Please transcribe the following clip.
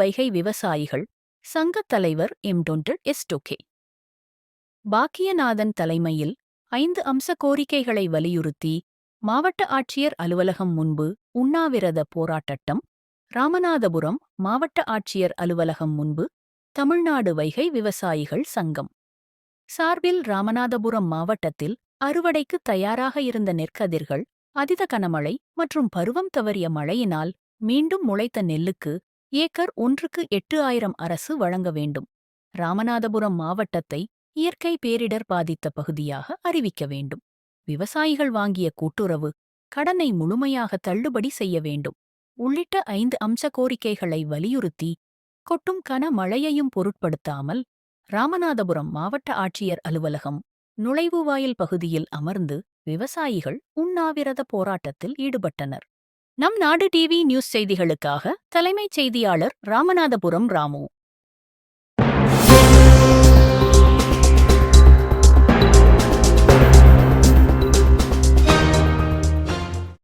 வைகை விவசாயிகள் சங்கத் தலைவர் டொன்டர் பாக்கியநாதன் தலைமையில் 5 அம்ச கோரிக்கைகளை வலியுறுத்தி மாவட்ட ஆட்சியர் அலுவலகம் முன்பு உண்ணாவிரத போராட்டம். ராமநாதபுரம் மாவட்ட ஆட்சியர் அலுவலகம் முன்பு தமிழ்நாடு வைகை விவசாயிகள் சங்கம் சார்பில் ராமநாதபுரம் மாவட்டத்தில் அறுவடைக்கு தயாராக இருந்த நெற்கதிர்கள் அதீத கனமழை மற்றும் பருவம் தவறிய மழையினால் மீண்டும் முளைத்த நெல்லுக்கு ஏக்கர் ஒன்றுக்கு 8,000 அரசு வழங்க வேண்டும். ராமநாதபுரம் மாவட்டத்தை இயற்கை பேரிடர் பாதித்த பகுதியாக அறிவிக்க வேண்டும். விவசாயிகள் வாங்கிய கூட்டுறவு கடனை முழுமையாக தள்ளுபடி செய்ய வேண்டும் உள்ளிட்ட 5 அம்ச கோரிக்கைகளை வலியுறுத்தி கொட்டும் கன மழையையும் பொருட்படுத்தாமல் ராமநாதபுரம் மாவட்ட ஆட்சியர் அலுவலகம் நுழைவுவாயில் பகுதியில் அமர்ந்து விவசாயிகள் உண்ணாவிரத போராட்டத்தில் ஈடுபட்டனர். நம் நாடு டிவி நியூஸ் செய்திகளுக்காக தலைமைச் செய்தியாளர் ராமநாதபுரம் ராமு.